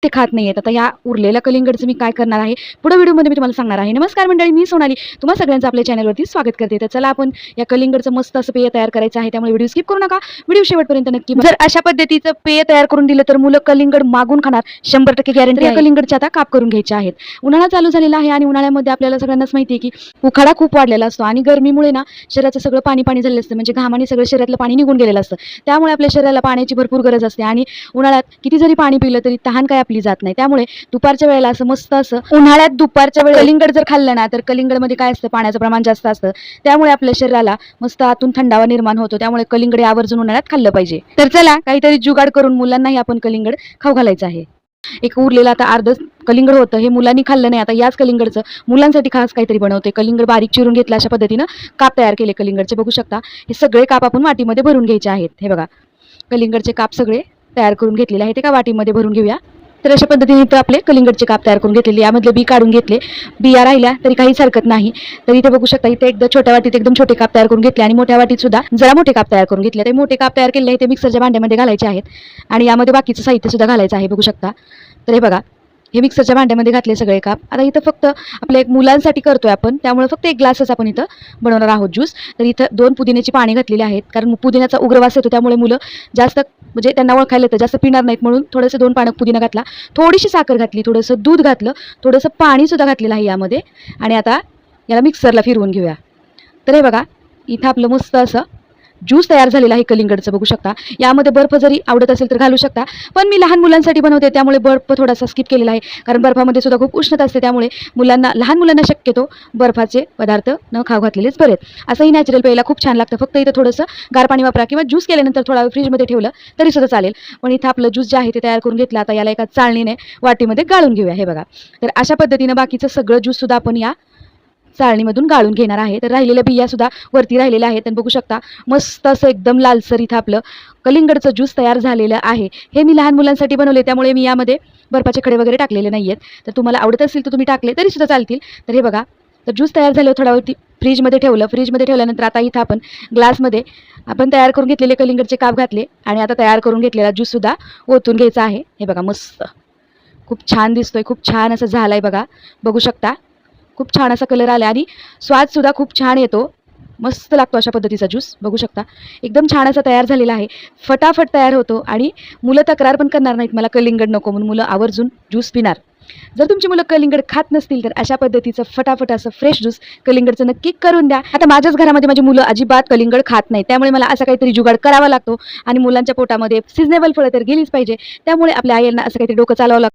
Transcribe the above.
ते खात नाही आहेत. आता या उरलेल्या कलिंगडचं मी काय करणार आहे पुढे व्हिडिओमध्ये मी तुम्हाला सांगणार आहे. नमस्कार मंडळी, मी सोनाली तुम्हा सगळ्यांचं आपल्या चॅनलवरती स्वागत करते. तर चला आपण या कलिंगडचं मस्त असं पेय तयार करायचं आहे, त्यामुळे व्हिडिओ स्किप करू नका, व्हिडिओ शेवटपर्यंत नक्की बघा. जर अशा पद्धतीचं पेय तयार करून दिलं तर मुलं कलिंगड मागून खाणार 100% गॅरंटी. या कलिंगडचे आता काप करून घ्यायचे आहेत. उन्हाळा चालू झालेला आहे आणि उन्हाळ्यामध्ये आपल्याला सगळ्यांनाच माहिती आहे की उखाडा खूप वाढलेला असतो आणि गरमीमुळे ना शरीराचं सगळं पाणी झालेलं असतं, म्हणजे घामाने सगळं शरीरातलं पाणी निघून गेलेलं असतं. त्यामुळे आपल्या शरीराला पाण्याची भरपूर गरज असते आणि उन्हाळ्यात किती जरी पाणी पिलं तरी तहान काय आपली जात नाही. त्यामुळे दुपारच्या वेळेला असं मस्त असं उन्हाळ्यात दुपारच्या वेळेला कलिंगड जर खाल्लं ना तर कलिंगडमध्ये काय असतं, पाण्याचं प्रमाण जास्त असतं. त्यामुळे आपल्या शरीराला मस्त आतून थंडावा निर्माण होतो. त्यामुळे कलिंगड आवर्जून उन्हाळ्यात खाल्लं पाहिजे. तर चला काहीतरी जुगाड करून मुलांनाही आपण कलिंगड खाऊ घालायचं आहे. एक उरलेलं आता अर्ध कलिंगड होतं, हे मुलांनी खाल्लं नाही. आता याच कलिंगडचं मुलांसाठी खास काहीतरी बनवते. कलिंगड बारीक चिरून घेतलं, अशा पद्धतीनं काप तयार केले कलिंगडचे. बघू शकता हे सगळे काप आपण वाटीमध्ये भरून घ्यायचे आहेत. हे बघा कलिंगडचे काप सगळे तयार करून घेतलेले आहेत. एका वाटीमध्ये भरून घेऊया. तर अशा पद्धतीने इथं आपले कलिंगडचे काप तयार करून घेतलेले. यामधले बी काढून घेतले, बिया राहिल्या तरी काहीच हरकत नाही. तर इथे बघू शकता इथे एकदम छोट्या वाटीत एकदम छोटे काप तयार करून घेतले आणि मोठ्या वाटीत सुद्धा जरा मोठे काप तयार करून घेतले. ते मोठे काप तयार केलेले ते मिक्सरच्या भांड्यामध्ये घालायचे आहेत आणि यामध्ये बाकीचं साहित्य सुद्धा घालायचं आहे. बघू शकता तर हे बघा हे मिक्सरच्या भांड्यामध्ये घातले सगळे काप. आता इथं फक्त आपल्या एक मुलांसाठी करतोय आपण, त्यामुळे फक्त एक ग्लासच आपण इथं बनवणार आहोत ज्यूस. तर इथं 2 पुदिन्याची पाने घातलेली आहेत, कारण पुदिन्याचा उग्रवास येतो. त्यामुळे मुलं जास्त म्हणजे त्यांना ओळखायला येतं, जास्त पिणार नाहीत म्हणून थोडंसं 2 पानं पुदिना घातला, थोडीशी साखर घातली, थोडंसं दूध घातलं, थोडंसं पाणीसुद्धा घातलेलं आहे यामध्ये. आणि आता याला मिक्सरला फिरवून घेऊया. तर हे बघा इथं आपलं मस्त असं ज्यूस तयार झालेला आहे कलिंगडचं. बघू शकता यामध्ये बर्फ जरी आवडत असेल तर घालू शकता, पण मी लहान मुलांसाठी बनवते त्यामुळे बर्फ थोडासा स्किप केलेला आहे, कारण बर्फामध्ये सुद्धा खूप उष्णता असते. त्यामुळे लहान मुलांना शक्यतो बर्फाचे पदार्थ न खाऊ घातलेलेच बरे. असंही नॅचरल प्यायला खूप छान लागतं. फक्त इथं थोडंसं गार पाणी वापरा किंवा ज्यूस केल्यानंतर थोडा वेळ फ्रीजमध्ये ठेवलं तरी सुद्धा चालेल. पण इथं आपलं ज्यूस जे आहे ते तयार करून घेतलं. आता याला एका चाळणीने वाटीमध्ये गाळून घेऊया. हे बघा तर अशा पद्धतीनं बाकीचं सगळं ज्यूस सुद्धा आपण या चाळणीमधून गाळून घेणार आहे. तर राहिलेल्या बिया सुद्धा वरती राहिलेल्या आहेत आणि बघू शकता मस्त असं एकदम लालसर इथं आपलं कलिंगडचं ज्यूस तयार झालेलं आहे. हे मी लहान मुलांसाठी बनवले, त्यामुळे मी यामध्ये बर्फाचे खडे वगैरे टाकलेले नाही आहेत. तर तुम्हाला आवडत असेल तर तुम्ही टाकले तरी सुद्धा चालतील. तर हे बघा तर ज्यूस तयार झाल्यावर थोडा वेळ फ्रीजमध्ये ठेवलं. फ्रीजमध्ये ठेवल्यानंतर आता इथं आपण ग्लासमध्ये आपण तयार करून घेतलेले कलिंगडचे काप घातले आणि आता तयार करून घेतलेला ज्यूससुद्धा ओतून घ्यायचा आहे. हे बघा मस्त खूप छान दिसतोय, खूप छान असं झालं आहे बघा. बघू शकता खूप छान असा कलर आला आणि स्वादसुद्धा खूप छान येतो, मस्त लागतो अशा पद्धतीचा ज्यूस. बघू शकता एकदम छान असा तयार झालेला आहे, फटाफट तयार होतो आणि मुलं तक्रार पण करणार नाहीत मला कलिंगड नको म्हणून. मुलं आवर्जून ज्यूस पिणार. जर तुमची मुलं कलिंगड खात नसतील तर अशा पद्धतीचं फटाफट असं फ्रेश ज्यूस कलिंगडचं नक्की करून द्या. आता माझ्याच घरामध्ये माझी मुलं अजिबात कलिंगड खात नाही, त्यामुळे मला असा काहीतरी जुगाड करावा लागतो आणि मुलांच्या पोटामध्ये सिजनेबल फळं तर गेलीच पाहिजे. त्यामुळे आपल्या आईंना असं काहीतरी डोकं चालवावं लागतं.